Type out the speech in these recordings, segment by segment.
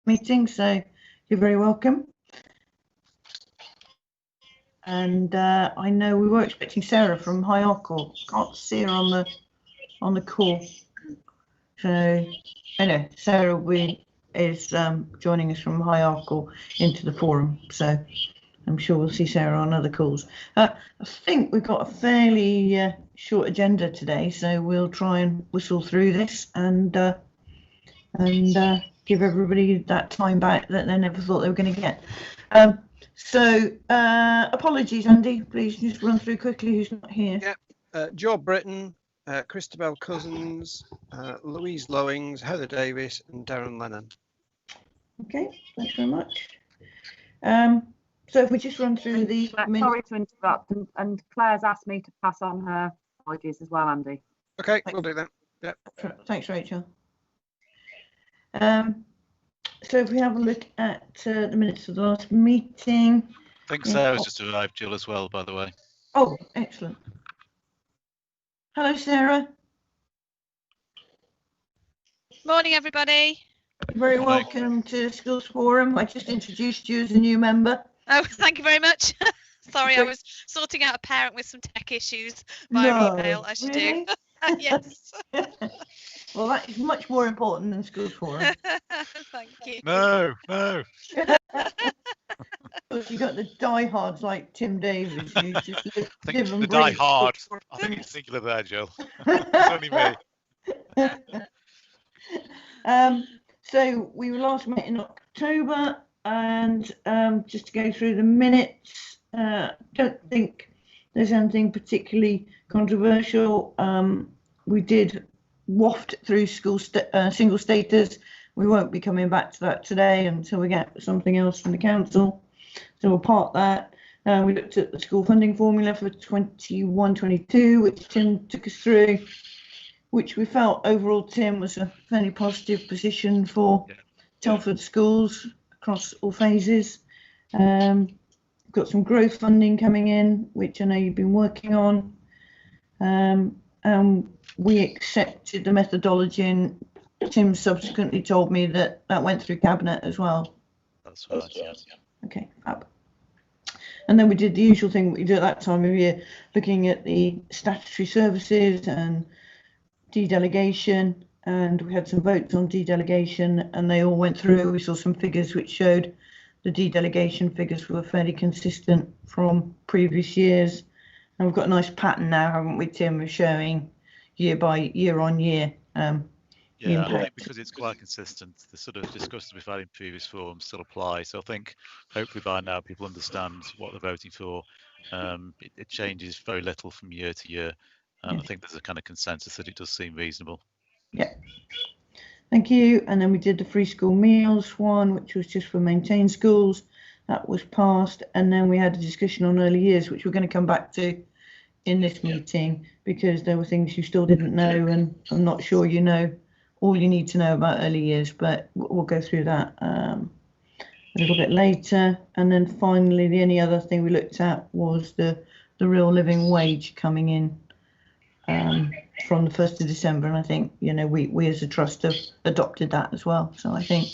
meeting, so you're very welcome. And I know we were expecting Sarah from High Arkle. Can't see her on the call. So I know Sarah is joining us from High Arkle into the forum. So I'm sure we'll see Sarah on other calls. I think we've got a fairly short agenda today, so we'll try and whistle through this and give everybody that time back that they never thought they were going to get. So apologies, Andy, please just run through quickly who's not here. Yep, Joe Britton, Christabel Cousins, Louise Lowings, Heather Davis and Darren Lennon. Okay, thanks very much. So if we just run through the minutes. Sorry to interrupt, and Claire's asked me to pass on her apologies as well, Andy. Okay, we'll do that. Yep. Thanks, Rachel. So if we have a look at the minutes of the last meeting. I think Sarah's just arrived, Jill, as well, by the way. Oh, excellent. Hello, Sarah. Morning, everybody. Very welcome to Schools Forum. I just introduced you as a new member. Oh, thank you very much. Sorry, I was sorting out a parent with some tech issues via email, as you do. Yes. Well, that is much more important than Schools Forum. Thank you. No. You've got the diehards like Tim Davies who just live I think and the breathe. die hard. I think it's singular there, Jill. It's only me. So we were last met in October, and just to go through the minutes, don't think there's anything particularly controversial. We did waft through school single status. We won't be coming back to that today until we get something else from the council. So we'll park that. We looked at the school funding formula for 21-22, which Tim took us through, which we felt overall, Tim, was a fairly positive position for Telford schools across all phases. We've got some growth funding coming in, which I know you've been working on. We accepted the methodology, and Tim subsequently told me that went through Cabinet as well. That's right, yeah. Okay, up. And then we did the usual thing we do at that time of year, looking at the statutory services and de-delegation, and we had some votes on de-delegation, and they all went through. We saw some figures which showed the de-delegation figures were fairly consistent from previous years, and we've got a nice pattern now, haven't we, Tim, of showing year on year. Yeah, I think because it's quite consistent, the sort of discussions we've had in previous forums still apply. So I think hopefully by now people understand what they're voting for. It changes very little from year to year. I think there's a kind of consensus that it does seem reasonable. Yeah, thank you. And then we did the free school meals one, which was just for maintained schools. That was passed. And then we had a discussion on early years, which we're going to come back to in this meeting, because there were things you still didn't know, and I'm not sure you know all you need to know about early years, but we'll go through that a little bit later. And then finally, the only other thing we looked at was the real living wage coming in from the 1st of December. And I think, you know, we as a trust have adopted that as well. So I think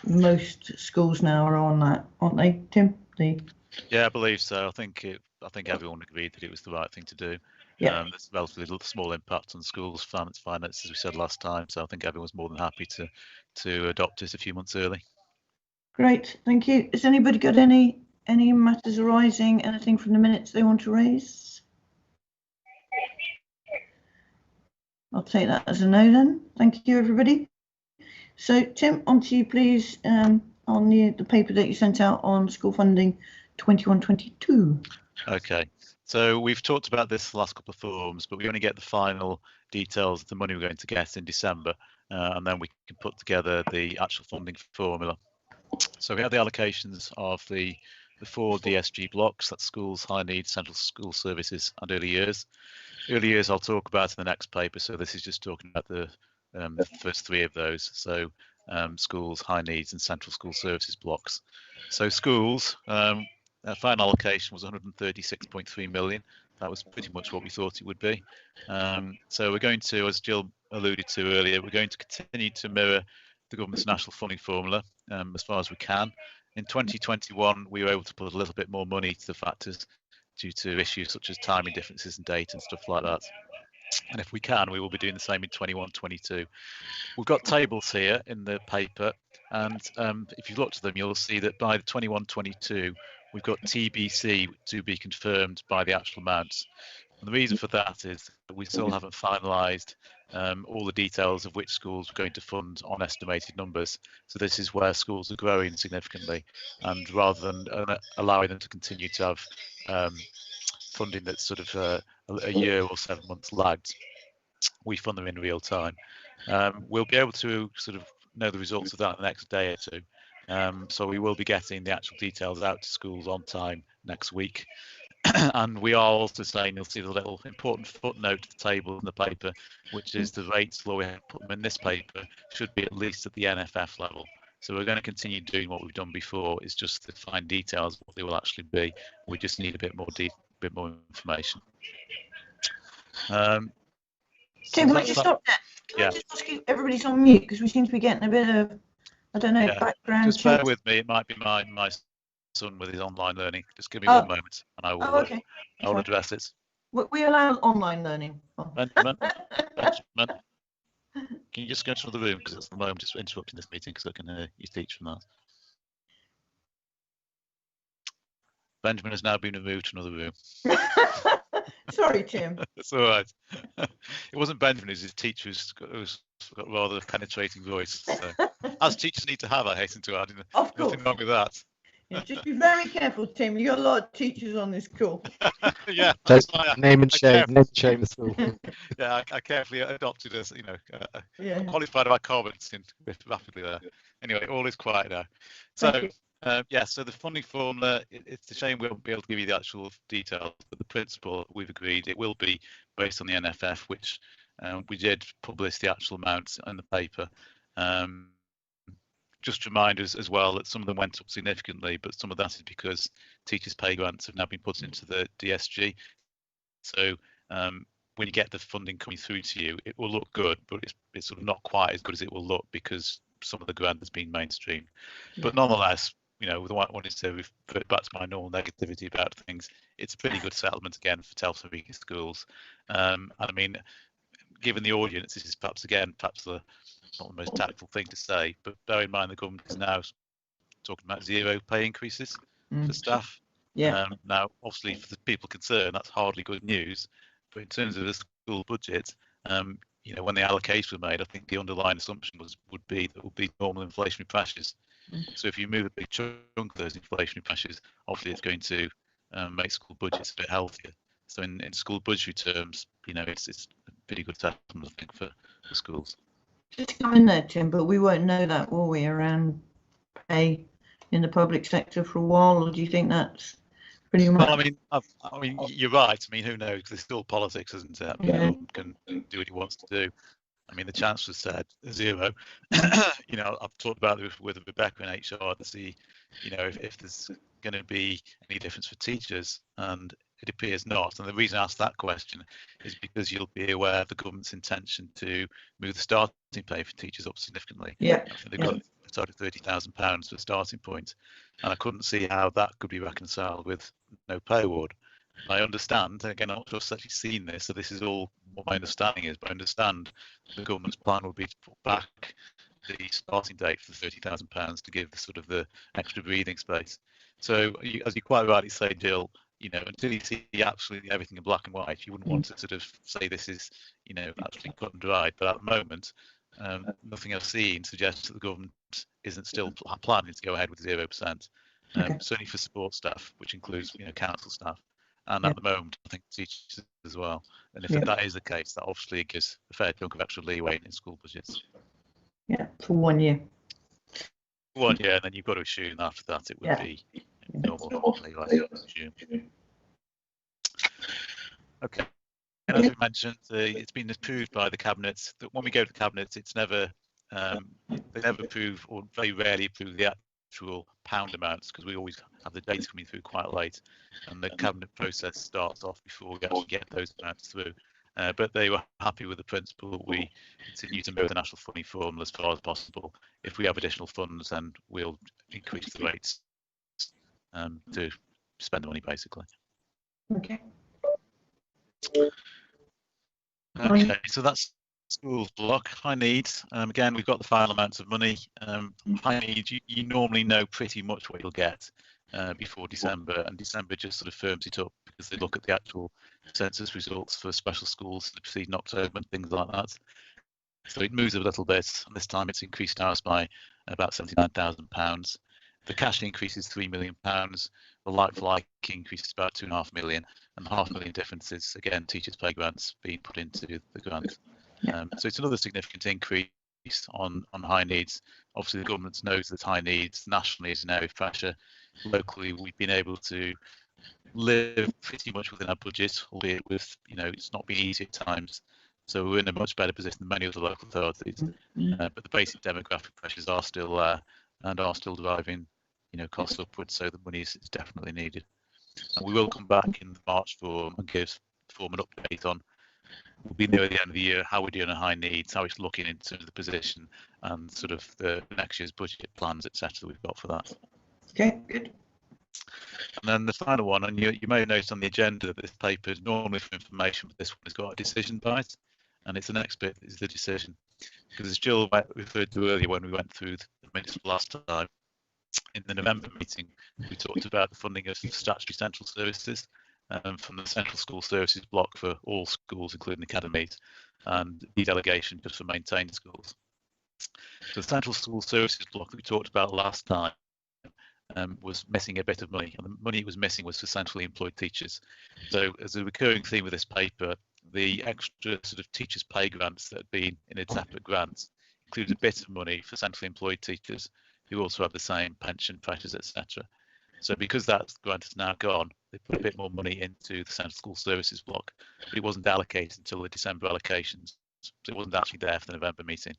most schools now are on that, aren't they, Tim? Yeah, I believe so. I think everyone agreed that it was the right thing to do. Yeah. There's a relatively small impact on schools' finances, as we said last time. So I think everyone's more than happy to adopt it a few months early. Great, thank you. Has anybody got any matters arising, anything from the minutes they want to raise? I'll take that as a no then. Thank you, everybody. So Tim, on to you, please, on the paper that you sent out on school funding 21-22. Okay, so we've talked about this the last couple of forums, but we only get the final details of the money we're going to get in December, and then we can put together the actual funding formula. So we have the allocations of the 4 DSG blocks, that's schools, high needs, central school services and early years. Early years I'll talk about in the next paper, so this is just talking about the first 3 of those. So schools, high needs and central school services blocks. So schools, final allocation was 136.3 million. That was pretty much what we thought it would be. So we're going to, as Jill alluded to earlier, we're going to continue to mirror the government's national funding formula as far as we can. In 2021, we were able to put a little bit more money to the factors due to issues such as timing differences and date and stuff like that. And if we can, we will be doing the same in 21-22. We've got tables here in the paper, and if you look to them, you'll see that by the 21-22, we've got TBC to be confirmed by the actual amounts. And the reason for that is that we still haven't finalised all the details of which schools we're going to fund on estimated numbers. So this is where schools are growing significantly, and rather than allowing them to continue to have funding that's sort of a year or 7 months lagged, we fund them in real time. We'll be able to sort of know the results of that the next day or two. So we will be getting the actual details out to schools on time next week. And we are also saying, you'll see the little important footnote to the table in the paper, which is the rates where we have put them in this paper should be at least at the NFF level. So we're going to continue doing what we've done before. It's just to find details of what they will actually be. We just need a bit more information. Tim, can I just stop there? Can I just ask you, everybody's on mute because we seem to be getting a bit of, I don't know, background. Just bear with me. It might be my son with his online learning. Just give me 1 moment and I will I will address it. We allow online learning. Benjamin, can you just go to another room, because at the moment it's interrupting this meeting because I can hear you teach from that. Benjamin has now been removed to another room. Sorry, Tim. It's all right. It wasn't Benjamin, it's his teacher who's got rather a penetrating voice. So. As teachers need to have, I hasten to add. Of course. Nothing wrong with that. Yeah, just be very careful, Tim. You've got a lot of teachers on this call. Yeah. Name and shame the school. Yeah, I carefully adopted as, qualified my comments in rapidly there. Anyway, all is quiet now. So, so the funding formula, it's a shame we won't be able to give you the actual details, but the principle we've agreed, it will be based on the NFF, which we did publish the actual amounts in the paper. Just remind us as well that some of them went up significantly, but some of that is because teachers' pay grants have now been put into the DSG. So when you get the funding coming through to you, it will look good, but it's sort of not quite as good as it will look because some of the grant has been mainstreamed. Yeah. But nonetheless, the one I wanted to revert back to my normal negativity about things. It's a pretty good settlement again for Telford Wrekin schools. And I mean, given the audience, this is perhaps not the most tactful thing to say, but bear in mind the government is now talking about 0 pay increases for staff. Yeah. Now, obviously, for the people concerned, that's hardly good news. But in terms of the school budget, when the allocations were made, I think the underlying assumption would be that it would be normal inflationary pressures. So if you move a big chunk of those inflationary pressures, obviously it's going to make school budgets a bit healthier. So in school budgetary terms, it's a pretty good settlement, I think, for schools. Just come in there, Tim, but we won't know that, will we, around pay in the public sector for a while, or do you think that's pretty much? Well, I mean, you're right. I mean, who knows? There's still politics, isn't it? Yeah. Can do what he wants to do. I mean, the Chancellor said 0. I've talked about it with Rebecca in HR to see, if there's going to be any difference for teachers, and it appears not. And the reason I asked that question is because you'll be aware of the government's intention to move the starting pay for teachers up significantly. Yeah. I think they've got started £30,000 for a starting point, and I couldn't see how that could be reconciled with no pay award. I understand, and again, I'm not sure I've actually seen this, so this is all what my understanding is, but I understand the government's plan would be to put back the starting date for the £30,000 to give the extra breathing space. So, as you quite rightly say, Jill, until you see absolutely everything in black and white, you wouldn't want to sort of say this is, absolutely cut and dried. But at the moment, nothing I've seen suggests that the government isn't still planning to go ahead with 0%. Certainly for support staff, which includes, council staff. And at the moment, I think teachers as well. And if that is the case, that obviously gives a fair chunk of extra leeway in school budgets. Yeah, for 1 year. 1 year, and then you've got to assume after that it would be normal leeway, I assume. Okay. And as we mentioned, it's been approved by the cabinet. That when we go to the cabinet, it's never they never approve, or very rarely approve, the actual pound amounts, because we always have the data coming through quite late, and the cabinet process starts off before we actually get those amounts through. but they were happy with the principle. We continue to mirror the national funding formula as far as possible. If we have additional funds, then we'll increase the rates to spend the money, basically. Okay. Okay, so that's schools block. High needs. Again, we've got the final amounts of money. High needs, you normally know pretty much what you'll get before December, and December just sort of firms it up because they look at the actual census results for special schools in the preceding October and things like that. So it moves a little bit, and this time it's increased ours by about £79,000. The cash increase is £3 million. The like-for-like increase is about £2.5 million, and the £500,000 difference is, again, teachers' pay grants being put into the grant. So it's another significant increase on high needs. Obviously, the government knows that high needs nationally is an area of pressure. Locally, we've been able to live pretty much within our budget, albeit with, it's not been easy at times. So we're in a much better position than many other local authorities. But the basic demographic pressures are still there and are still driving, costs upwards. So the money is definitely needed. And we will come back in the March forum and give the forum an update on. We'll be near the end of the year, how we're doing on high needs, how it's looking in terms of the position, and sort of the next year's budget plans, etc. We've got for that. Okay, good. And then the final one, and you may have noticed on the agenda that this paper is normally for information, but this one has got a decision by it, and it's the next bit is the decision. Because as Jill referred to earlier when we went through the minutes last time, in the November meeting, we talked about the funding of statutory central services from the central school services block for all schools, including academies, and the delegation just for maintained schools. So the central school services block that we talked about last time was missing a bit of money, and the money it was missing was for centrally employed teachers. So as a recurring theme of this paper, the extra sort of teachers' pay grants that had been in a separate grant included a bit of money for centrally employed teachers who also have the same pension pressures, etc. So because that grant is now gone, they put a bit more money into the central school services block, but it wasn't allocated until the December allocations. So it wasn't actually there for the November meeting.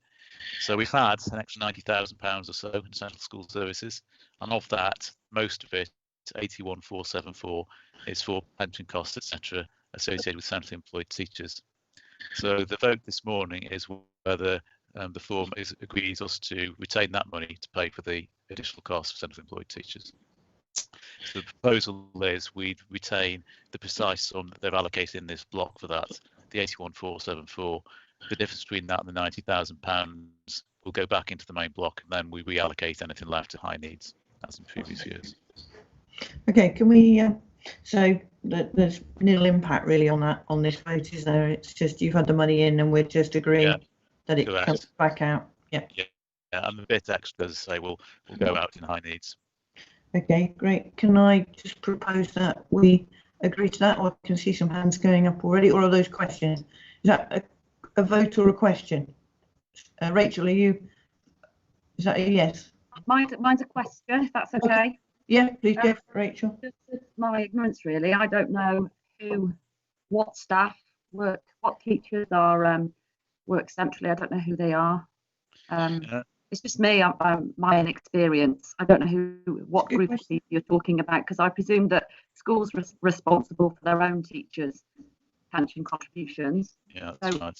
So we've had an extra £90,000 or so in central school services, and of that, most of it, 81,474, is for pension costs, etc., associated with centrally employed teachers. So the vote this morning is whether the forum agrees us to retain that money to pay for the additional costs for centrally employed teachers. So the proposal is we'd retain the precise sum that they've allocated in this block for that, the 81,474. The difference between that and the £90,000 will go back into the main block, and then we reallocate anything left to high needs, as in previous years. Okay, can we? So there's nil impact really on this vote, is there? It's just you've had the money in, and we're just agreeing that it comes back out. Yeah. And the bit extra, as I say, will go out in high needs. Okay, great. Can I just propose that we agree to that, or I can see some hands going up already, or are those questions? Is that a vote or a question? Rachel, is that a yes? Mine's a question, if that's okay. Yeah, please go, Rachel. Just my ignorance, really. I don't know what staff work, what teachers are work centrally. I don't know who they are. It's just me, my inexperience. I don't know what group of people you're talking about, because I presume that schools are responsible for their own teachers' pension contributions. Yeah, that's right.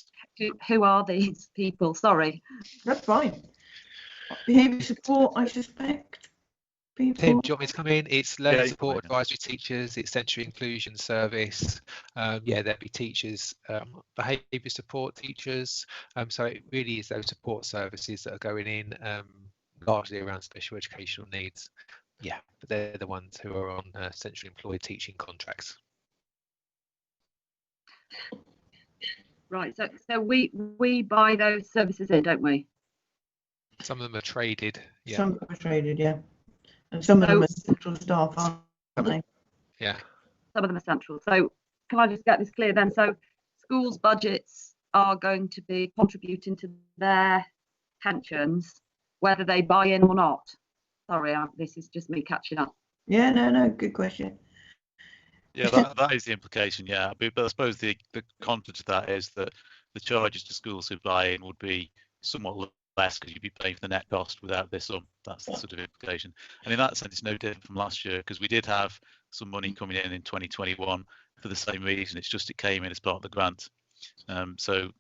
Who are these people? Sorry. That's fine. Behaviour support, I suspect. People. Tim, do you want me to come in? It's learning support advisory teachers, it's sensory inclusion service. There'd be teachers, behaviour support teachers. So it really is those support services that are going in largely around special educational needs. Yeah, but they're the ones who are on centrally employed teaching contracts. Right, so we buy those services in, don't we? Some of them are traded. Yeah. Some are traded, yeah. And some of them are central staff, aren't they? Yeah. Some of them are central. So can I just get this clear then? So schools' budgets are going to be contributing to their pensions, whether they buy in or not. Sorry, this is just me catching up. Yeah, no, good question. Yeah, that is the implication, yeah. But I suppose the content of that is that the charges to schools who buy in would be somewhat less because you'd be paying for the net cost without this sum. That's the sort of implication. And in that sense, it's no different from last year because we did have some money coming in 2021 for the same reason. It's just it came in as part of the grant. So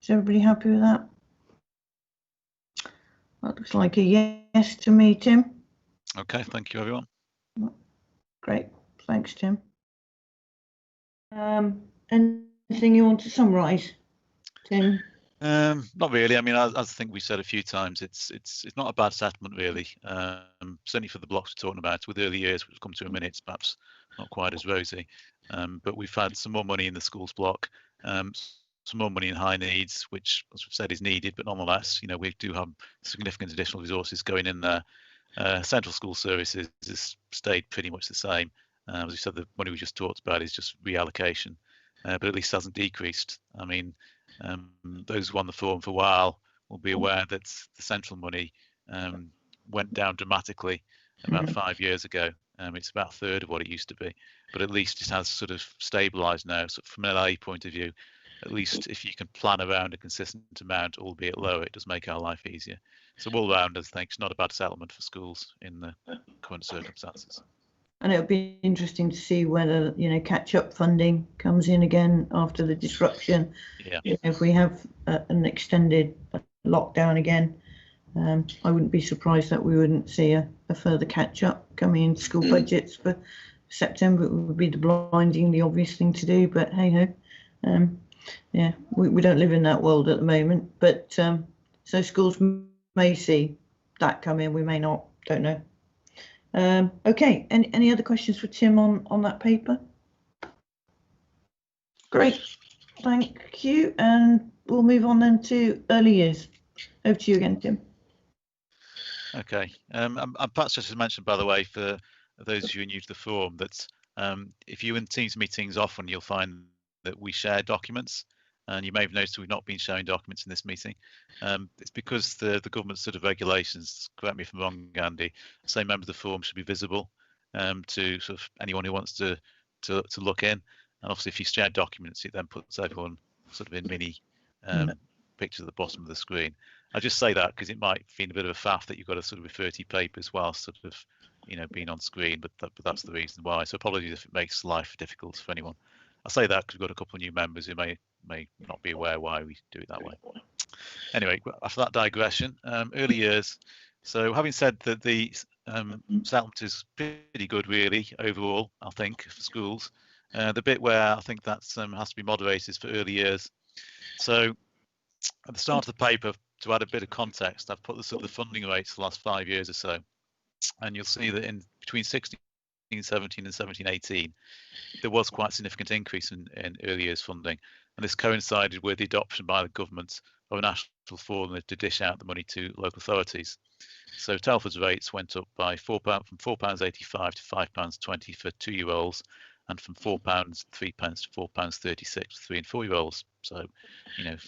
Is everybody happy with that? That looks like a yes to me, Tim. okay, thank you everyone. Great, thanks, Tim. Anything you want to summarise, Tim? Not really. I mean, as I think we said a few times, it's not a bad settlement really. Certainly for the blocks we're talking about. With early years, which will come to in a minute, it's perhaps not quite as rosy. But we've had some more money in the schools block, some more money in high needs, which, as we've said, is needed. But nonetheless, you know, we do have significant additional resources going in there. Central school services has stayed pretty much the same. As we said, the money we just talked about is just reallocation, but at least hasn't decreased. I mean, those who won the forum for a while will be aware that the central money went down dramatically about 5 years ago. It's about a third of what it used to be, but at least it has sort of stabilised now. So from an LA point of view, at least if you can plan around a consistent amount, albeit lower, it does make our life easier. So all round, I think it's not a bad settlement for schools in the current circumstances. And it'll be interesting to see whether, you know, catch-up funding comes in again after the disruption. Yeah. You know, if we have an extended lockdown again, I wouldn't be surprised that we wouldn't see a further catch-up coming in school budgets for September. It would be the blindingly obvious thing to do, but hey-ho. Yeah, we don't live in that world at the moment, but so schools may see that come in, we may not, don't know. Okay, any other questions for Tim on that paper? Great, thank you, and we'll move on then to early years. Over to you again, Tim. Okay, and perhaps just to mention, by the way, for those of you new to the forum, that if you in Teams meetings often, you'll find that we share documents, and you may have noticed we've not been sharing documents in this meeting. It's because the government's sort of regulations, correct me if I'm wrong, Andy, say members of the forum should be visible to sort of anyone who wants to look in. And obviously, if you share documents, it then puts everyone sort of in mini pictures at the bottom of the screen. I just say that because it might feel a bit of a faff that you've got to sort of refer to papers while sort of, you know, being on screen, but that's the reason why. So apologies if it makes life difficult for anyone. I say that because we've got a couple of new members who may not be aware why we do it that way. Anyway, after that digression, early years. So having said that the settlement is pretty good really overall, I think, for schools. The bit where I think that has to be moderated is for early years. So at the start of the paper, to add a bit of context, I've put the sort of the funding rates for the last 5 years or so, and you'll see that in between 16 17 and 17-18, there was quite a significant increase in early years funding, and this coincided with the adoption by the government of a national formula to dish out the money to local authorities. So Telford's rates went up by from £4.85 to £5.20 for 2-year-olds, and from £4.03 to £4.36 for 3 and 4-year-olds. So,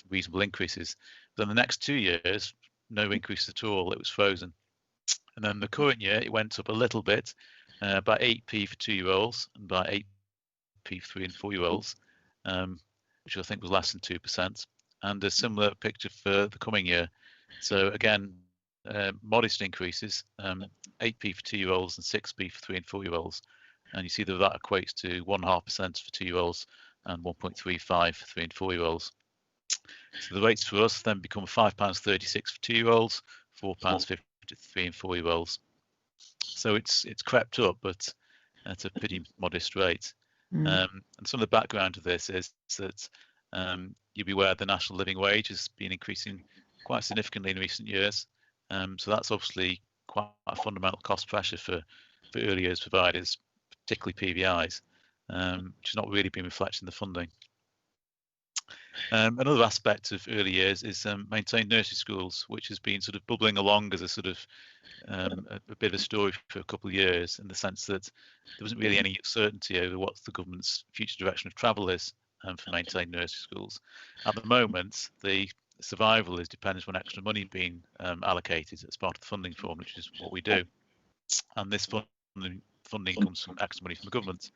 reasonable increases. Then the next 2 years, no increase at all. It was frozen. And then the current year, it went up a little bit, by 8p for 2-year-olds and by 8p for 3 and 4-year-olds, which I think was less than 2%. And a similar picture for the coming year. So again, modest increases, 8p for 2-year-olds and 6p for 3 and 4-year-olds. And you see that equates to 1.5% for 2-year-olds and 1.35 for 3 and 4-year-olds. So the rates for us then become £5.36 for 2-year-olds, £4.50 for 3 and 4-year-olds. So it's crept up, but at a pretty modest rate. And some of the background to this is that you'll be aware the national living wage has been increasing quite significantly in recent years. So that's obviously quite a fundamental cost pressure for early years providers, particularly PVIs, which has not really been reflected in the funding. Another aspect of early years is maintained nursery schools, which has been sort of bubbling along as a sort of a bit of a story for a couple of years, in the sense that there wasn't really any certainty over what the government's future direction of travel is for maintained nursery schools. At the moment, the survival is dependent on extra money being allocated as part of the funding form, which is what we do. And this funding comes from extra money from the government.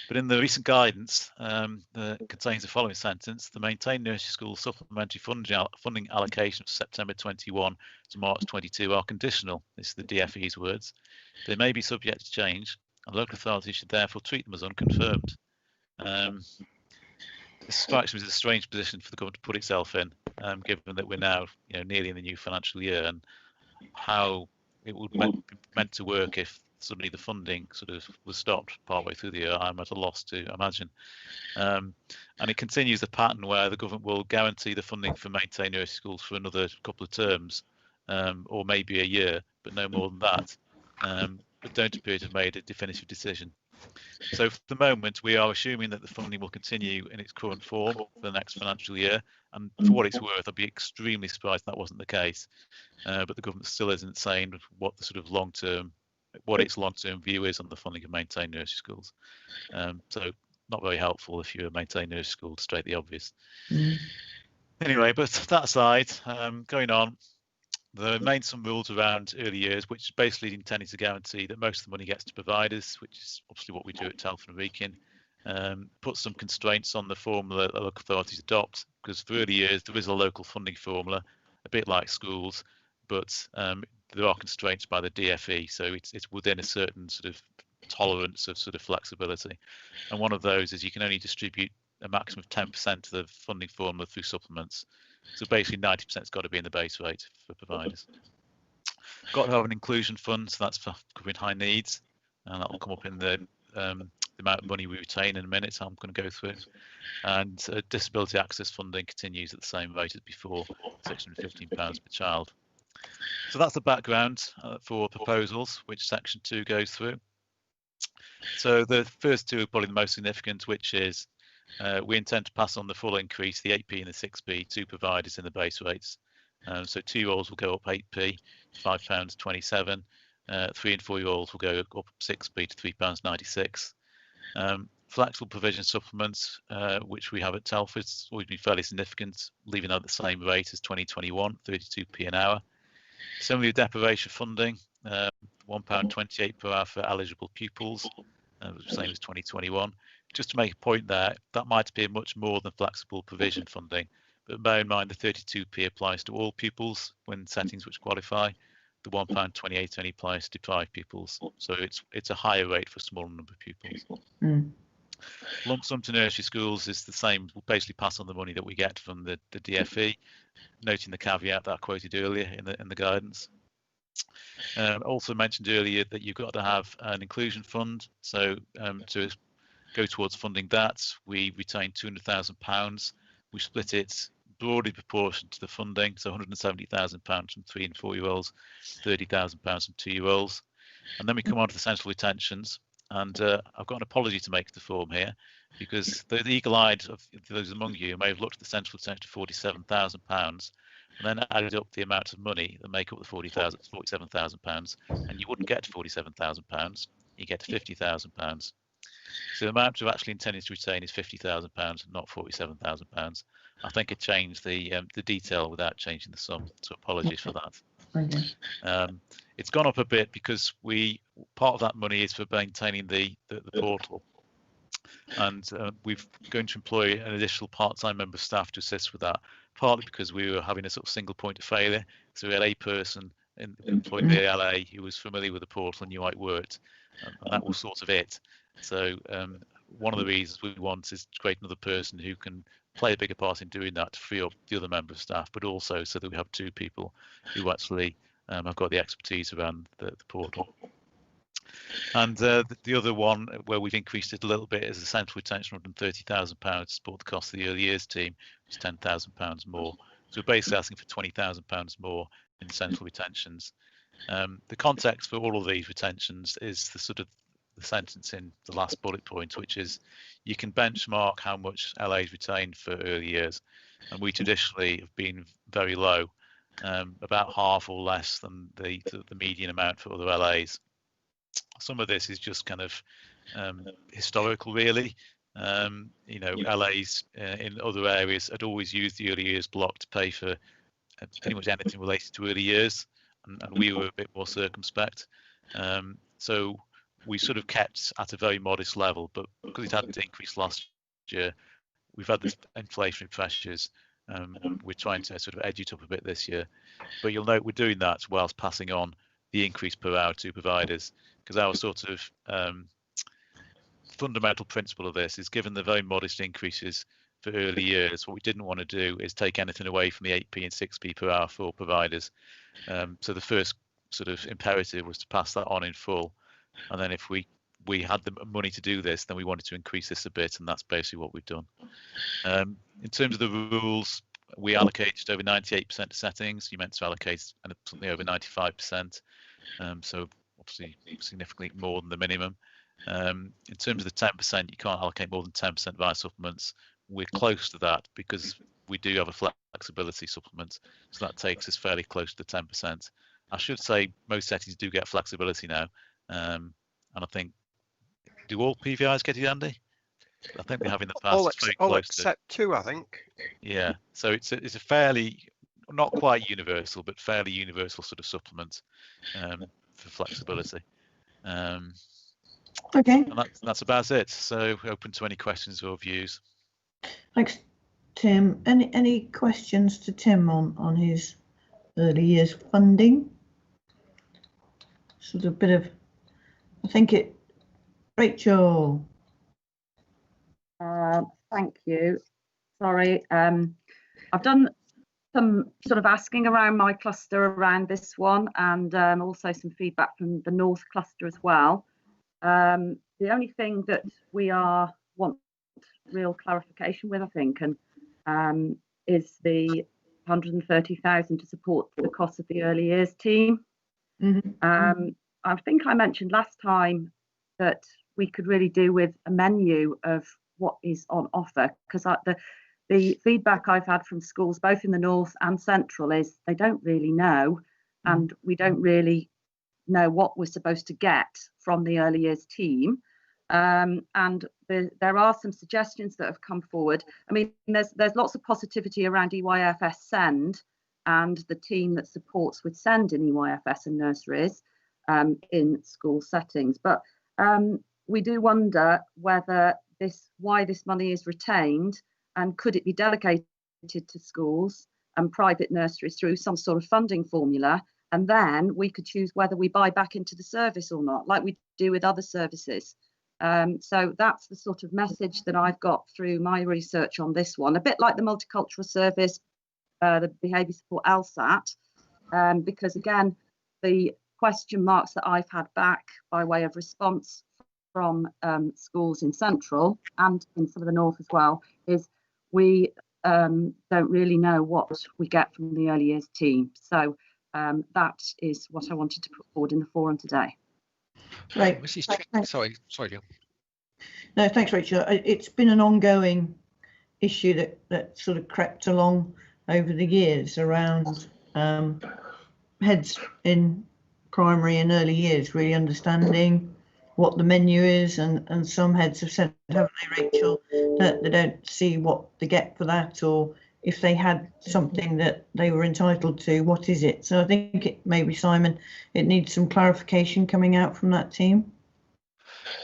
But in the recent guidance, that contains the following sentence: the maintained nursery school supplementary funding allocation of September 21 to March 22 are conditional. This is the DFE's words. They may be subject to change, and local authorities should therefore treat them as unconfirmed. This strikes me as a strange position for the government to put itself in, given that we're now, nearly in the new financial year, and how it would be meant to work if suddenly the funding sort of was stopped partway through the year. I'm at a loss to imagine. And it continues the pattern where the government will guarantee the funding for maintained nursery schools for another couple of terms, or maybe a year, but no more than that. But don't appear to have made a definitive decision. So for the moment, we are assuming that the funding will continue in its current form for the next financial year. And for what it's worth, I'd be extremely surprised if that wasn't the case. But the government still isn't saying what the sort of what its long-term view is on the funding of maintained nursery schools. So not very helpful if you're a maintained nursery school, to state the obvious. Anyway, but that aside, going on, there remain some rules around early years, which is basically intended to guarantee that most of the money gets to providers, which is obviously what we do at Telford Wrekin. Put some constraints on the formula that local authorities adopt, because for early years there is a local funding formula, a bit like schools, but there are constraints by the DFE, so it's within a certain sort of tolerance of sort of flexibility. And one of those is you can only distribute a maximum of 10% of the funding formula through supplements. So basically 90% has got to be in the base rate for providers. Got to have an inclusion fund, so that's for covering high needs, and that will come up in the amount of money we retain in a minute, so I'm going to go through it. And disability access funding continues at the same rate as before, £615 per child. So that's the background for proposals, which section 2 goes through. So the first two are probably the most significant, which is we intend to pass on the full increase, the 8p and the 6p, to providers in the base rates. So 2-year-olds will go up 8p, £5.27. 3 and 4-year-olds will go up 6p to £3.96. Flexible provision supplements, which we have at Telford, has always been fairly significant, leaving out the same rate as 2021, 32p an hour. Similarly, deprivation funding, £1.28 per hour for eligible pupils, same as 2021. Just to make a point there, that might appear much more than flexible provision funding, but bear in mind the 32p applies to all pupils when settings which qualify. The £1.28 only applies to deprived pupils, so it's a higher rate for a smaller number of pupils. Lump sum to nursery schools is the same. We'll basically pass on the money that we get from the DFE, noting the caveat that I quoted earlier in the guidance. Also mentioned earlier that you've got to have an inclusion fund, so to go towards funding that, we retain £200,000. We split it broadly proportioned to the funding, so £170,000 from 3 and 4-year-olds, £30,000 from 2-year-olds. And then we come on to the central retentions, And I've got an apology to make to the form here, because the eagle-eyed of those among you may have looked at the central retention of £47,000 and then added up the amount of money that make up the £47,000, and you wouldn't get to £47,000, you get to £50,000. So the amount you're actually intending to retain is £50,000, not £47,000. I think it changed the detail without changing the sum, so apologies for that. Okay. It's gone up a bit because part of that money is for maintaining the portal, and we're going to employ an additional part-time member of staff to assist with that, partly because we were having a sort of single point of failure. So we had a person employed by the LA who was familiar with the portal and knew how it worked, and that was sort of it. So one of the reasons we want is to create another person who can play a bigger part in doing that to free up the other member of staff, but also so that we have two people who actually have got the expertise around the portal. And the other one where we've increased it a little bit is the central retention of £130,000 to support the cost of the early years team, which is £10,000 more. So we're basically asking for £20,000 more in central retentions. The context for all of these retentions is the sort of the sentence in the last bullet point, which is you can benchmark how much LA's retained for early years, and we traditionally have been very low, about half or less than the median amount for other LAs. Some of this is just kind of historical, really. LAs in other areas had always used the early years block to pay for pretty much anything related to early years, and we were a bit more circumspect. So we sort of kept at a very modest level, but because it hadn't increased last year, we've had this inflationary pressures. We're trying to sort of edge it up a bit this year, but you'll note we're doing that whilst passing on the increase per hour to providers, because our sort of fundamental principle of this is, given the very modest increases for early years, what we didn't want to do is take anything away from the 8p and 6p per hour for providers. So the first sort of imperative was to pass that on in full, and then if we had the money to do this, then we wanted to increase this a bit, and that's basically what we've done. In terms of the rules, we allocated over 98% to settings. You meant to allocate something over 95%, so obviously significantly more than the minimum. In terms of the 10%, you can't allocate more than 10% via supplements. We're close to that because we do have a flexibility supplement, so that takes us fairly close to the 10%. I should say most settings do get flexibility now, and I think, do all PVIs get it, Andy? I think they have in the past. All except two, I think. Yeah, so it's a fairly, not quite universal, but fairly universal sort of supplement for flexibility. Okay. And that's about it. So open to any questions or views. Thanks, Tim. Any questions to Tim on his early years funding? Sort of bit of, I think it, Rachel. Thank you. Sorry, I've done some sort of asking around my cluster around this one, and also some feedback from the North cluster as well. The only thing that we want real clarification with, I think, and is the 130,000 to support the cost of the early years team. I think I mentioned last time that we could really do with a menu of what is on offer, because the feedback I've had from schools both in the North and Central is they don't really know, and we don't really know what we're supposed to get from the early years team. And there are some suggestions that have come forward. I mean, there's lots of positivity around EYFS Send and the team that supports with Send in EYFS and nurseries in school settings, but we do wonder whether why this money is retained, and could it be delegated to schools and private nurseries through some sort of funding formula, and then we could choose whether we buy back into the service or not, like we do with other services. So that's the sort of message that I've got through my research on this one, a bit like the multicultural service, the behaviour support LSAT, because again, the question marks that I've had back by way of response from schools in Central and in some of the North as well is we don't really know what we get from the early years team. So that is what I wanted to put forward in the forum today. Right. Sorry, John. No, thanks, Rachel. It's been an ongoing issue that sort of crept along over the years around heads in primary and early years really understanding what the menu is, and some heads have said, haven't they, Rachel, that they don't see what they get for that, or if they had something that they were entitled to, what is it? So I think it maybe, Simon, it needs some clarification coming out from that team.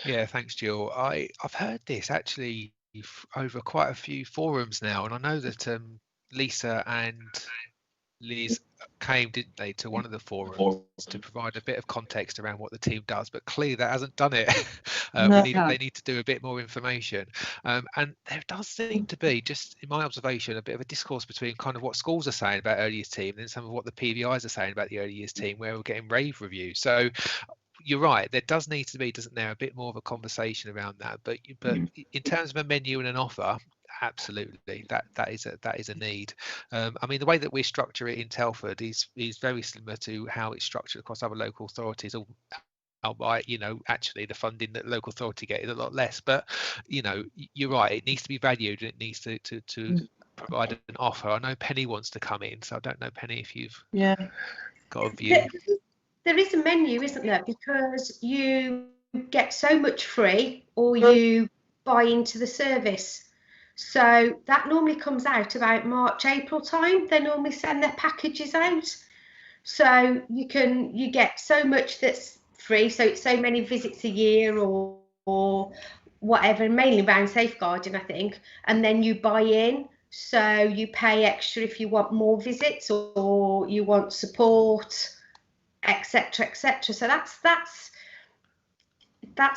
Yeah, thanks, Jill. I've heard this actually over quite a few forums now, and I know that Lisa and Liz came, didn't they, to one of the forums to provide a bit of context around what the team does, but clearly that hasn't done it. No. They need to do a bit more information, and there does seem to be, just in my observation, a bit of a discourse between kind of what schools are saying about early years team and then some of what the PVIs are saying about the early years team, where we're getting rave reviews. So you're right, there does need to be, doesn't there, a bit more of a conversation around that, but in terms of a menu and an offer, absolutely, that is a need. I mean, the way that we structure it in Telford is very similar to how it's structured across other local authorities. Albeit, actually the funding that local authority get is a lot less, but you're right, it needs to be valued and it needs to provide an offer. I know Penny wants to come in, so I don't know, Penny, if you've got a view. There is a menu, isn't there, because you get so much free or you buy into the service. So that normally comes out about March, April time. They normally send their packages out. So you get so much that's free. So it's so many visits a year or whatever, mainly around safeguarding, I think. And then you buy in. So you pay extra if you want more visits or you want support, etc., etc. So that's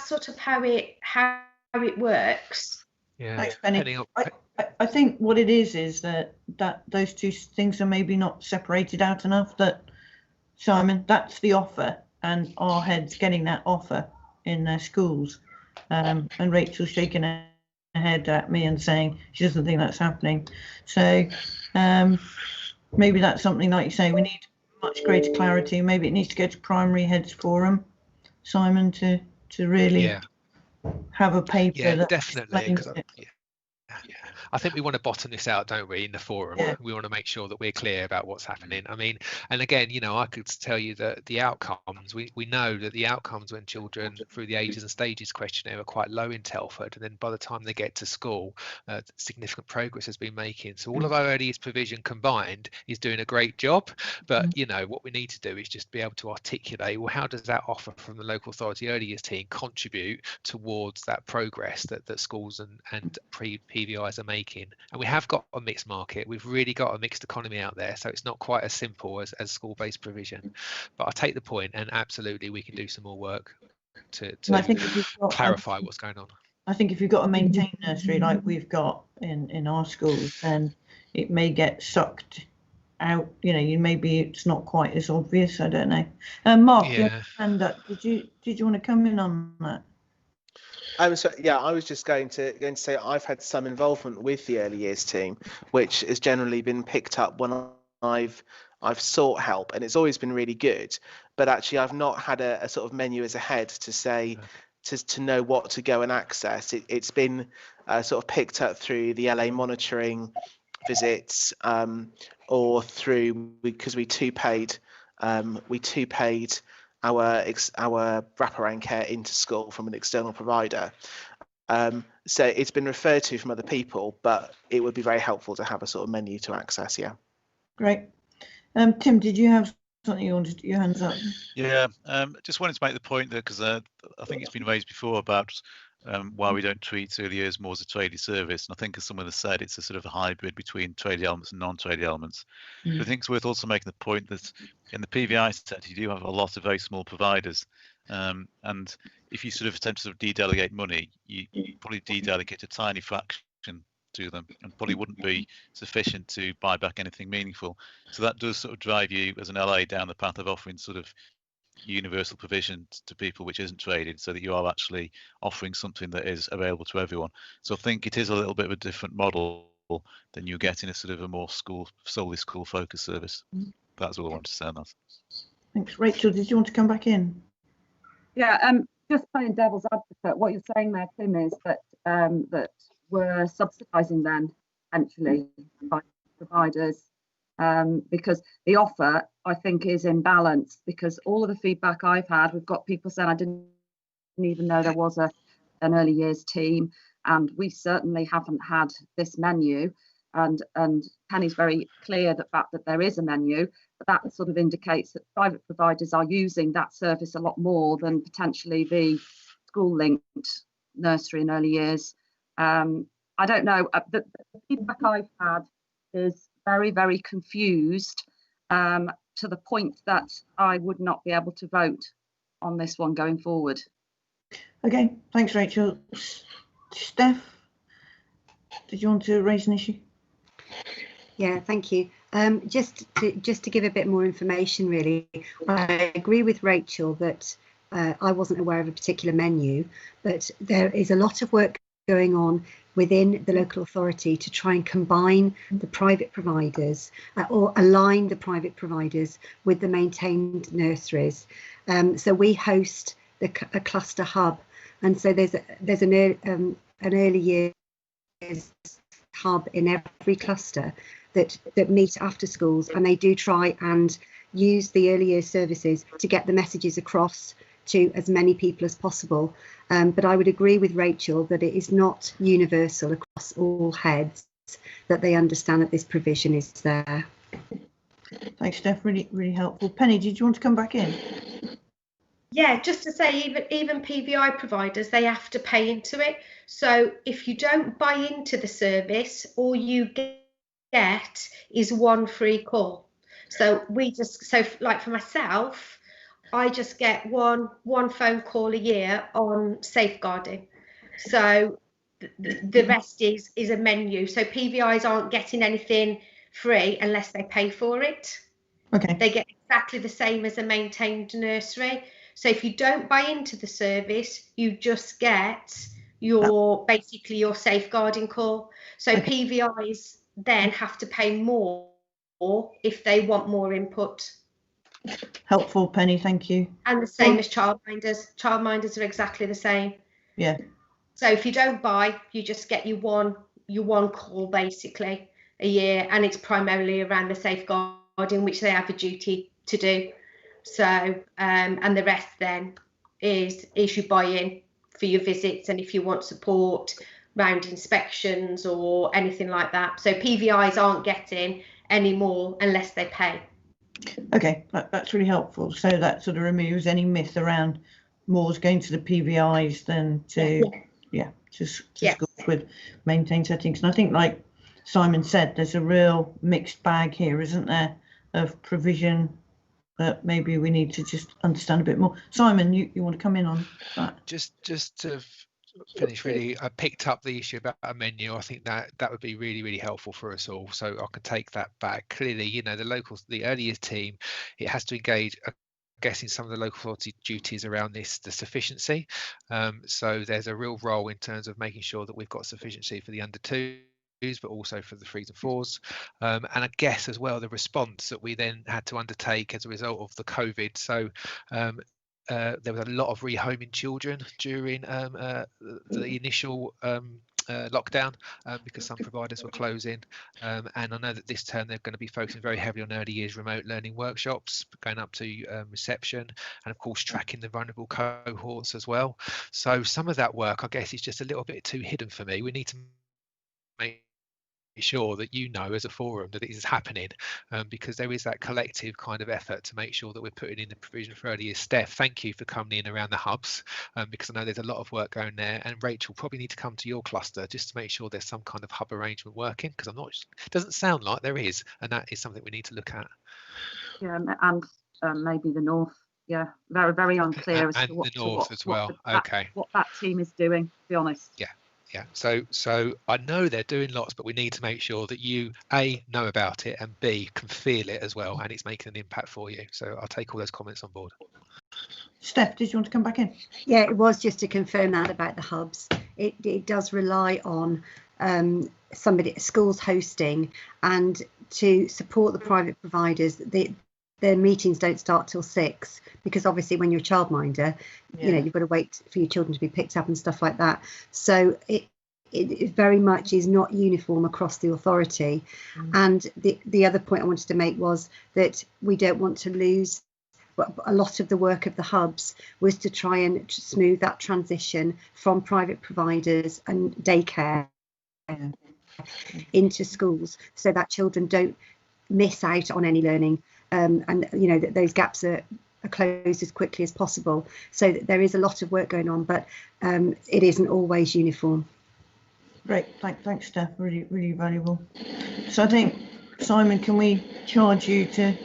sort of how it works. Yeah. Thanks, Penny. I think what it is that those two things are maybe not separated out enough. That, Simon, that's the offer, and our heads getting that offer in their schools, and Rachel's shaking her head at me and saying she doesn't think that's happening. So maybe that's something, like you say, we need much greater clarity. Maybe it needs to go to primary heads forum, Simon, to really have a paper. Yeah, that definitely. Yeah. I think we want to bottom this out, don't we, in the forum? Yeah. We want to make sure that we're clear about what's happening. I mean, and again, I could tell you that the outcomes, we know that the outcomes when children through the ages and stages questionnaire are quite low in Telford, and then by the time they get to school, significant progress has been making. So all of our earliest provision combined is doing a great job, but what we need to do is just be able to articulate, well, how does that offer from the local authority early years team contribute towards that progress that schools and PVIs are making? And we have got a mixed market. We've really got a mixed economy out there, so it's not quite as simple as school-based provision. But I take the point, and absolutely we can do some more work to I think clarify what's going on. I think if you've got a maintained nursery like we've got in our schools, then it may get sucked out. Maybe it's not quite as obvious. I don't know. Mark, you had your hand up. Did you want to come in on that? I was just going to say I've had some involvement with the early years team, which has generally been picked up when I've sought help, and it's always been really good. But actually, I've not had a sort of menu as a head to say to know what to go and access. It's been sort of picked up through the LA monitoring visits, or through, because we two paid our wraparound care into school from an external provider. So it's been referred to from other people, but it would be very helpful to have a sort of menu to access. Yeah. Great. Tim, did you have something you wanted? Your hands up. Yeah, just wanted to make the point there, because I think it's been raised before about why we don't treat early years more as a tradie service. And I think, as someone has said, it's a sort of a hybrid between tradie elements and non-tradie elements. But I think it's worth also making the point that in the PVI sector, you do have a lot of very small providers. And if you sort of attempt to sort of de-delegate money, you probably de-delegate a tiny fraction to them, and probably wouldn't be sufficient to buy back anything meaningful. So that does sort of drive you as an LA down the path of offering sort of universal provision to people which isn't traded, so that you are actually offering something that is available to everyone. So I think it is a little bit of a different model than you get in a sort of a more solely school focused service. That's all I wanted to say on that. Thanks. Rachel, did you want to come back in? Yeah, just playing devil's advocate, what you're saying there, Tim, is that that we're subsidising then potentially by providers, because the offer, I think, is imbalanced, because all of the feedback I've had, we've got people saying, I didn't even know there was an early years team, and we certainly haven't had this menu, and Penny's very clear the fact that there is a menu, but that sort of indicates that private providers are using that service a lot more than potentially the school linked nursery and early years. I don't know, the feedback I've had is very, very confused, to the point that I would not be able to vote on this one going forward. Okay, thanks, Rachel. Steph, did you want to raise an issue? Yeah, thank you. Just to give a bit more information, really, I agree with Rachel that I wasn't aware of a particular menu, but there is a lot of work going on within the local authority to try and combine the private providers or align the private providers with the maintained nurseries. So we host a cluster hub, and so there's an early years hub in every cluster that meet after schools, and they do try and use the early years services to get the messages across to as many people as possible. But I would agree with Rachel that it is not universal across all heads, that they understand that this provision is there. Thanks, Steph. Really, really helpful. Penny, did you want to come back in? Yeah, just to say, even PVI providers, they have to pay into it. So if you don't buy into the service, all you get is one free call. So like for myself, I just get one phone call a year on safeguarding. So the rest is a menu. So PVIs aren't getting anything free unless they pay for it. Okay. They get exactly the same as a maintained nursery. So if you don't buy into the service, you just get basically your safeguarding call. So okay. PVIs then have to pay more if they want more input. Helpful, Penny, thank you. And the same as childminders. Childminders are exactly the same. Yeah. So if you don't buy, you just get your one call basically a year, and it's primarily around the safeguarding, which they have a duty to do. So and the rest then is you buy in for your visits, and if you want support round inspections or anything like that. So PVIs aren't getting any more unless they pay. Okay, that's really helpful. So that sort of removes any myth around more going to the PVIs than to schools with maintained settings. And I think, like Simon said, there's a real mixed bag here, isn't there, of provision that maybe we need to just understand a bit more. Simon, you want to come in on that? Just to finish, really, I picked up the issue about a menu. I think that would be really, really helpful for us all. So I can take that back. Clearly, you know, the early years team, it has to engage, I guess, in some of the local authority duties around the sufficiency. So there's a real role in terms of making sure that we've got sufficiency for the under 2s, but also for the 3s and 4s, and I guess as well the response that we then had to undertake as a result of the COVID. So there was a lot of rehoming children during the initial lockdown because some providers were closing, and I know that this term they're going to be focusing very heavily on early years remote learning workshops, going up to reception, and of course tracking the vulnerable cohorts as well. So some of that work, I guess, is just a little bit too hidden for me. We need to make sure that you know as a forum that it is happening, because there is that collective kind of effort to make sure that we're putting in the provision for early years. Steph, thank you for coming in around the hubs, because I know there's a lot of work going there, and Rachel, probably need to come to your cluster just to make sure there's some kind of hub arrangement working, because it doesn't sound like there is, and that is something we need to look at. Yeah, and maybe the north. Yeah, very, very unclear as to what, the north as well. What that team is doing, to be honest. Yeah, so I know they're doing lots, but we need to make sure that you A, know about it, and B, can feel it as well, and it's making an impact for you. So I'll take all those comments on board. Steph, did you want to come back in? Yeah, it was just to confirm that about the hubs. It does rely on schools hosting, and to support the private providers. their meetings don't start till 6, because obviously when you're a childminder, you know, you've got to wait for your children to be picked up and stuff like that. So it very much is not uniform across the authority. And the other point I wanted to make was that we don't want to lose. A lot of the work of the hubs was to try and smooth that transition from private providers and daycare into schools, so that children don't miss out on any learning, and you know that those gaps are closed as quickly as possible. So there is a lot of work going on, but it isn't always uniform. Great, thanks Steph, really valuable. So I think, Simon, can we charge you to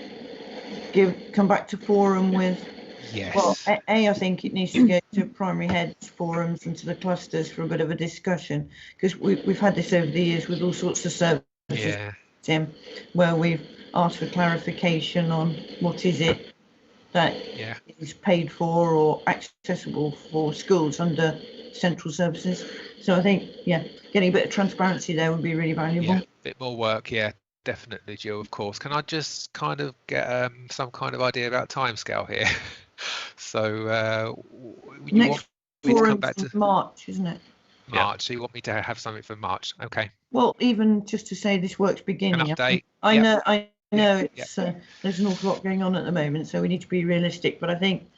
come back to forum with? Yes. Well, I think it needs to go to primary heads forums and to the clusters for a bit of a discussion, because we've had this over the years with all sorts of services, Tim, where we've asked for clarification on what is it that is paid for or accessible for schools under central services. So I think, getting a bit of transparency there would be really valuable. Yeah, a bit more work, definitely, Jill, of course. Can I just kind of get some kind of idea about timescale here? So next forum to March, isn't it? March. So you want me to have something for March? Okay. Well, even just to say this work's beginning. An update. I know it's there's an awful lot going on at the moment, so we need to be realistic. But I think,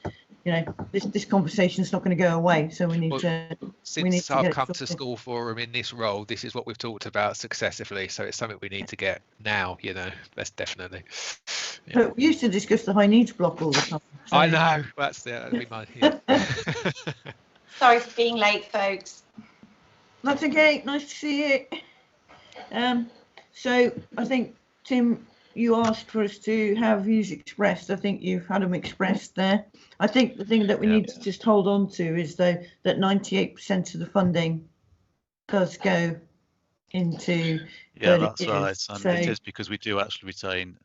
you know, this conversation's not going to go away, so we need to. Since I've come to school forum in this role, this is what we've talked about successively. So it's something we need to get now. You know, that's definitely. But we used to discuss the high needs block all the time. So. I know. That'd be my. Sorry for being late, folks. That's okay. Nice to see you. So I think, Tim, you asked for us to have views expressed. I think you've had them expressed there. I think the thing that we need to just hold on to is, though, that 98% of the funding does go into. That's right. And it is because we do actually retain.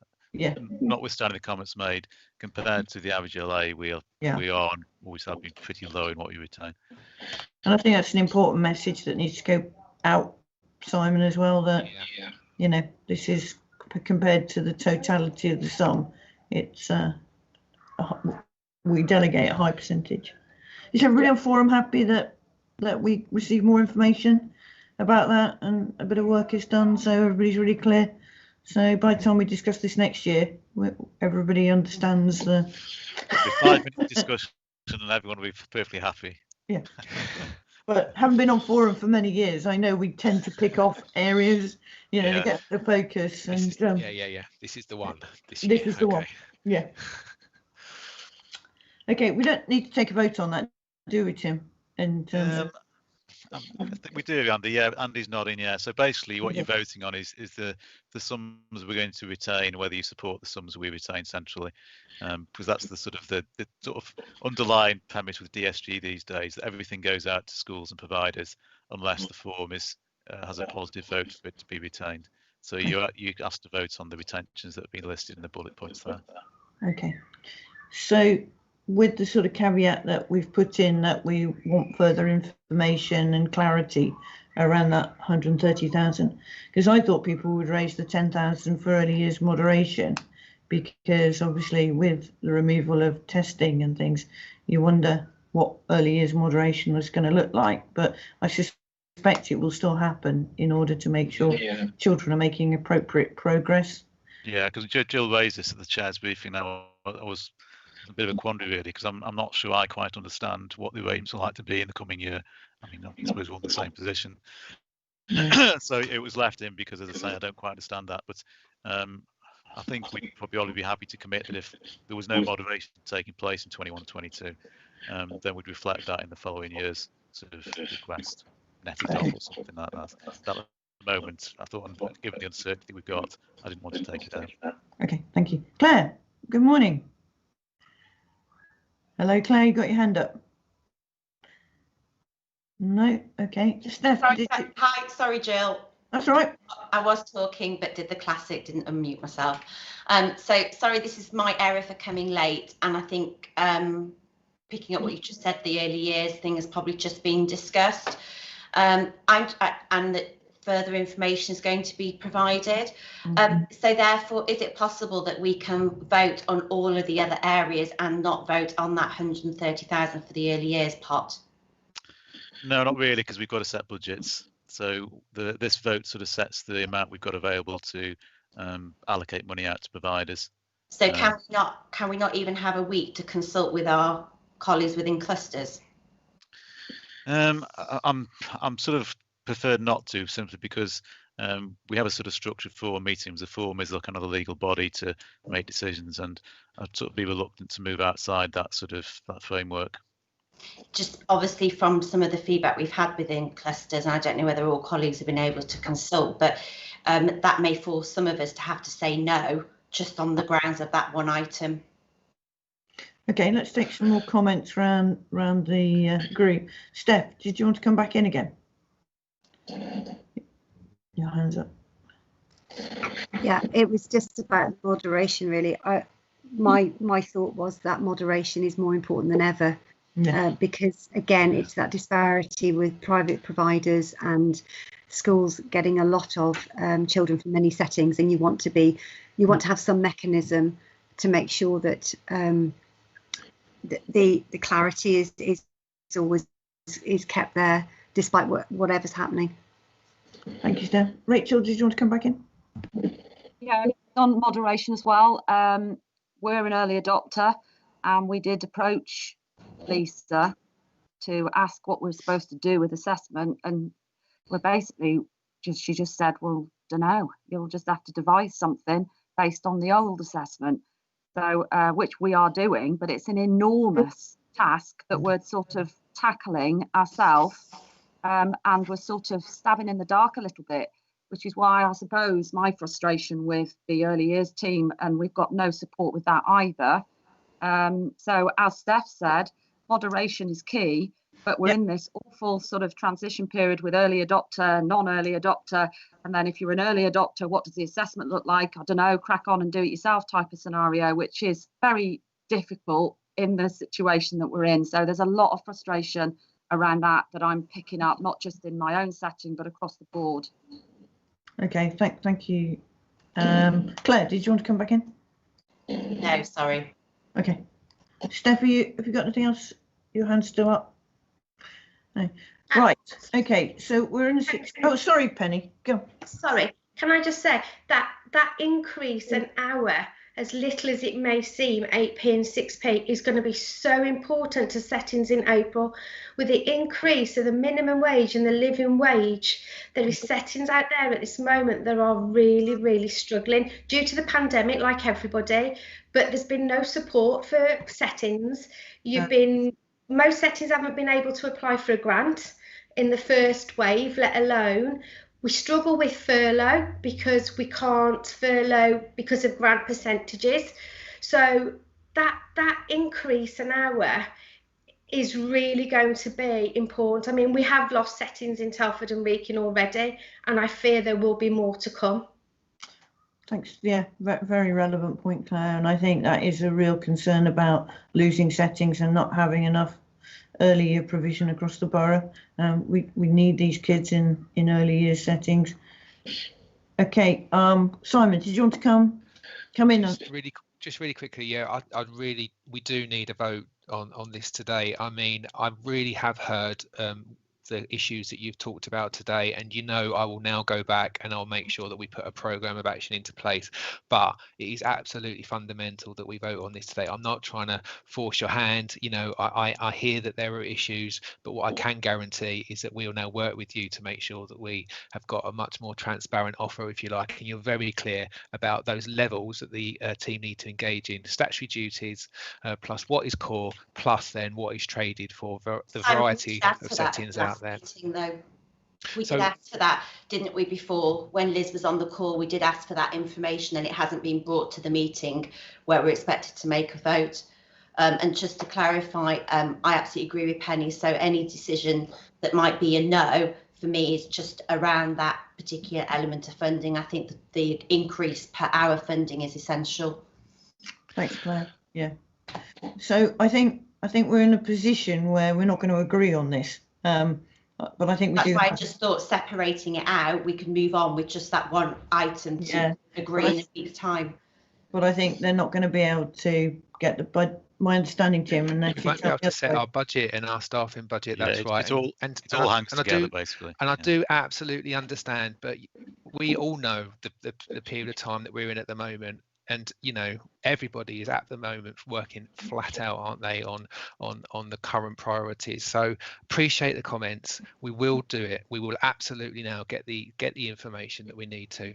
Notwithstanding the comments made, compared to the average LA, we are always have been pretty low in what we retain. And I think that's an important message that needs to go out, Simon, as well. That you know, this is compared to the totality of the sum. It's we delegate a high percentage. Is everybody on forum happy that we receive more information about that and a bit of work is done, so everybody's really clear? So by the time we discuss this next year, everybody understands the. 5-minute discussion and everyone will be perfectly happy. Yeah. But having been on forum for many years, I know we tend to pick off areas, you know, to get the focus. And This is the one. This is the one. Yeah. Okay, we don't need to take a vote on that, do we, Tim? In terms of... I think we do, Andy. Yeah, Andy's nodding. Yeah. So basically, what you're voting on is the sums we're going to retain, whether you support the sums we retain centrally, because that's the sort of underlying premise with DSG these days, that everything goes out to schools and providers unless the form has a positive vote for it to be retained. So you asked to vote on the retentions that have been listed in the bullet points there. Okay. So, with the sort of caveat that we've put in that we want further information and clarity around that 130,000, because I thought people would raise the 10,000 for early years moderation, because obviously with the removal of testing and things, you wonder what early years moderation was going to look like. But I suspect it will still happen in order to make sure children are making appropriate progress. Yeah, because Jill raised this at the chair's briefing. Now I was a bit of a quandary really, because I'm not sure I quite understand what the rates are like to be in the coming year. I mean, I suppose we're in the same position. So it was left in because, as I say, I don't quite understand that. But I think we'd probably all be happy to commit that if there was no moderation taking place in 21-22, then we'd reflect that in the following year's sort of request, netted off or something like that. That at the moment, I thought, given the uncertainty we've got, I didn't want to take it out. Okay, thank you. Claire, good morning. Hello, Claire, you got your hand up? No, okay. Steph, Hi, sorry, Jill. That's all right. I was talking, but did the classic, didn't unmute myself. So sorry, this is my error for coming late. And I think picking up what you just said, the early years thing has probably just been discussed. And further information is going to be provided. So therefore, is it possible that we can vote on all of the other areas and not vote on that 130,000 for the early years pot? No, not really, because we've got to set budgets. So this vote sort of sets the amount we've got available to allocate money out to providers. So can we not even have a week to consult with our colleagues within clusters? I'm sort of preferred not to, simply because we have a sort of structured forum meetings. The forum is kind of the legal body to make decisions, and I'd sort of be reluctant to move outside that framework. Just obviously from some of the feedback we've had within clusters, and I don't know whether all colleagues have been able to consult, but that may force some of us to have to say no, just on the grounds of that one item. Okay, let's take some more comments round the group. Steph, did you want to come back in again? Your hands up. Yeah, it was just about moderation, really. My thought was that moderation is more important than ever. Yeah. Because again, it's that disparity with private providers and schools getting a lot of children from many settings, and you want to have some mechanism to make sure that the clarity is always kept there, despite whatever's happening. Thank you, Steph. Rachel, did you want to come back in? Yeah, on moderation as well. We're an early adopter, and we did approach Lisa to ask what we're supposed to do with assessment, and we're basically she just said, well, don't know, you'll just have to devise something based on the old assessment. So which we are doing, but it's an enormous task that we're sort of tackling ourselves, and we're sort of stabbing in the dark a little bit, which is why I suppose my frustration with the early years team, and we've got no support with that either. So as Steph said, moderation is key, but we're in this awful sort of transition period with early adopter, non-early adopter, and then if you're an early adopter, what does the assessment look like? I don't know, crack on and do it yourself type of scenario, which is very difficult in the situation that we're in. So there's a lot of frustration around that I'm picking up, not just in my own setting, but across the board. Okay, thank you. Claire, did you want to come back in? No, sorry. Okay. Steph, have you got anything else? Your hand's still up? No. Right. Okay. So we're in a Oh, sorry, Penny. Go. Sorry. Can I just say that increase an hour, as little as it may seem, 8p and 6p, is going to be so important to settings in April. With the increase of the minimum wage and the living wage, there is settings out there at this moment that are really, really struggling due to the pandemic, like everybody. But there's been no support for settings. Most settings haven't been able to apply for a grant in the first wave, let alone. We struggle with furlough because we can't furlough because of grant percentages. So that increase an hour is really going to be important. I mean, we have lost settings in Telford and Wrekin already, and I fear there will be more to come. Thanks. Yeah, very relevant point, Claire. And I think that is a real concern about losing settings and not having enough early year provision across the borough. We need these kids in early year settings. Okay, Simon, did you want to come in? Just really quickly, yeah, we do need a vote on this today. I mean, I really have heard the issues that you've talked about today, and I will now go back and I'll make sure that we put a program of action into place. But it is absolutely fundamental that we vote on this today. I'm not trying to force your hand. I hear that there are issues, but what I can guarantee is that we will now work with you to make sure that we have got a much more transparent offer, if you like, and you're very clear about those levels that the team need to engage in: statutory duties, plus what is core, plus then what is traded for the variety of settings out there. We did ask for that, didn't we, before? When Liz was on the call, we did ask for that information, and it hasn't been brought to the meeting where we're expected to make a vote. And just to clarify, I absolutely agree with Penny. So any decision that might be a no for me is just around that particular element of funding. I think that the increase per hour funding is essential. Thanks, Claire. Yeah. So I think we're in a position where we're not going to agree on this. But I think we That's do. why I just thought separating it out, we could move on with just that one item to agree in a week's time. But I think they're not going to be able to get the my understanding, Jim, unless we won't be able to set our budget and our staffing budget. That's right. It all hangs together, basically. And I do absolutely understand, but we all know the period of time that we're in at the moment. And you know, everybody is at the moment working flat out, aren't they, on the current priorities? So appreciate the comments. We will do it. We will absolutely now get the information that we need to,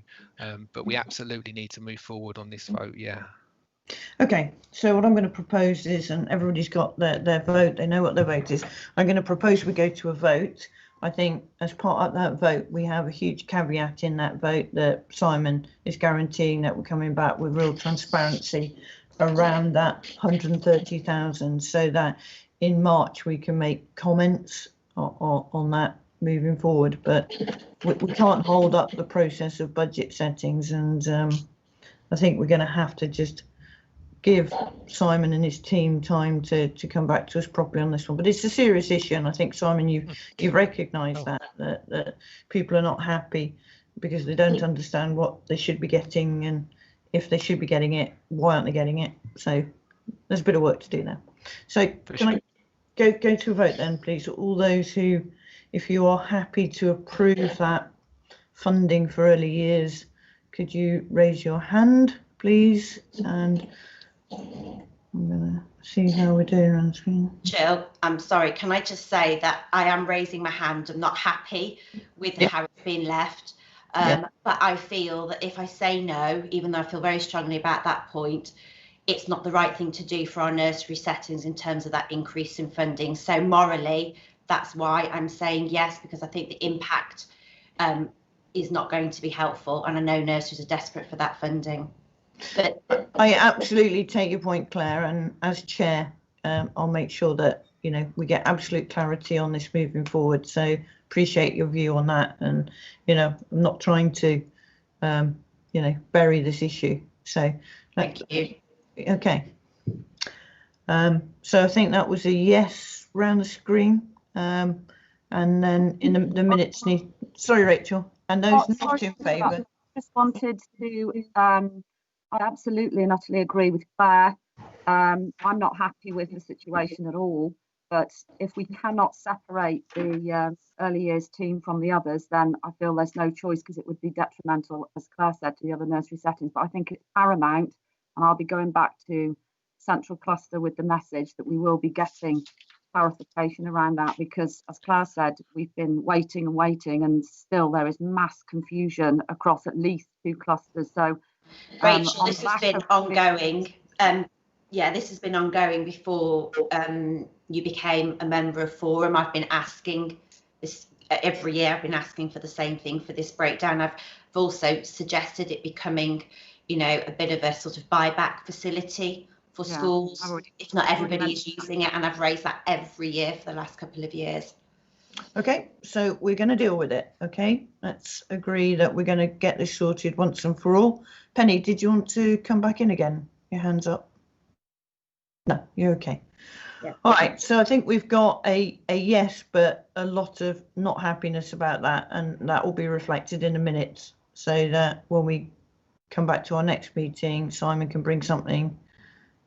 but we absolutely need to move forward on this vote. Yeah. Okay, so what I'm going to propose is, and everybody's got their vote, they know what their vote is. I'm going to propose we go to a vote. I think as part of that vote, we have a huge caveat in that vote that Simon is guaranteeing that we're coming back with real transparency around that 130,000, so that in March we can make comments on that moving forward. But we can't hold up the process of budget settings, and I think we're going to have to just give Simon and his team time to come back to us properly on this one. But it's a serious issue, and I think, Simon, you've recognised that people are not happy because they don't understand what they should be getting, and if they should be getting it, why aren't they getting it? So there's a bit of work to do now. So can I go to a vote then, please? All those who, if you are happy to approve that funding for early years, could you raise your hand, please? And I'm going to see how we're doing on screen. Jill, I'm sorry, can I just say that I am raising my hand. I'm not happy with how it's been left. But I feel that if I say no, even though I feel very strongly about that point, it's not the right thing to do for our nursery settings in terms of that increase in funding. So morally, that's why I'm saying yes, because I think the impact is not going to be helpful. And I know nurseries are desperate for that funding. But I absolutely take your point, Claire, and as chair, I'll make sure that, you know, we get absolute clarity on this moving forward. So appreciate your view on that, and, you know, I'm not trying to, you know, bury this issue. So thank you. Okay. So I think that was a yes round the screen, and then in the minutes need. Sorry, Rachel, and those not in favour. Just wanted to. I absolutely and utterly agree with Claire. I'm not happy with the situation at all, but if we cannot separate the early years team from the others, then I feel there's no choice, because it would be detrimental, as Claire said, to the other nursery settings. But I think it's paramount, and I'll be going back to Central Cluster with the message that we will be getting clarification around that, because, as Claire said, we've been waiting and waiting, and still there is mass confusion across at least 2 clusters. So Rachel, this has been ongoing. Yeah, this has been ongoing before you became a member of Forum. I've been asking this every year. I've been asking for the same thing, for this breakdown. I've also suggested it becoming, you know, a bit of a sort of buyback facility for schools, if not everybody is using it. And I've raised that every year for the last couple of years. Okay, so we're going to deal with it. Okay, let's agree that we're going to get this sorted once and for all. Penny, did you want to come back in again? Your hands up. No, you're okay. Yeah. All right, so I think we've got a yes, but a lot of not happiness about that, and that will be reflected in the minutes, so that when we come back to our next meeting, Simon can bring something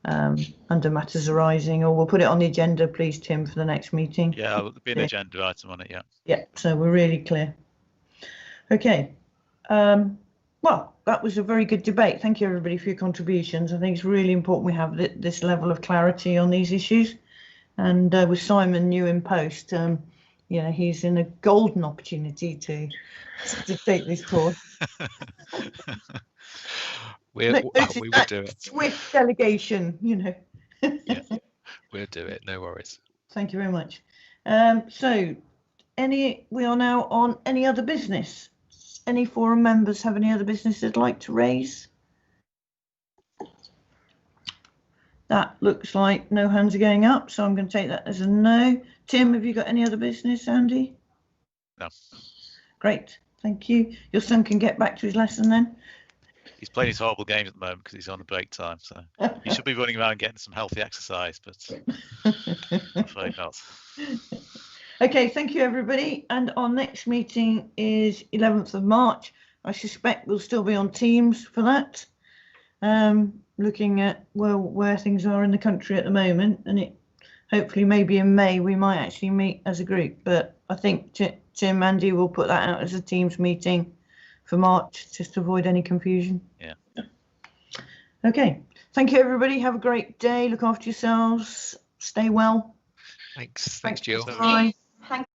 under matters arising, or we'll put it on the agenda, please, Tim, for the next meeting. Yeah, there'll be an agenda item on it. Yeah, so we're really clear. Okay, well, that was a very good debate. Thank you, everybody, for your contributions. I think it's really important we have this level of clarity on these issues, and with Simon new in post, you know, he's in a golden opportunity to take this forward. We will do it. Swift delegation, you know. Yeah, we'll do it. No worries. Thank you very much. So, we are now on any other business. Any forum members have any other business they'd like to raise? That looks like no hands are going up, so I'm going to take that as a no. Tim, have you got any other business, Andy? No. Great, thank you. Your son can get back to his lesson then. He's playing his horrible games at the moment because he's on the break time, so he should be running around getting some healthy exercise, but I'm afraid not. Okay, thank you everybody. And our next meeting is 11th of March. I suspect we'll still be on Teams for that. Looking at where things are in the country at the moment, and it hopefully maybe in May we might actually meet as a group. But I think Tim, Andy will put that out as a Teams meeting for March, just to avoid any confusion. Yeah. Okay. Thank you everybody. Have a great day. Look after yourselves. Stay well. Thanks, Jill. Bye. Thank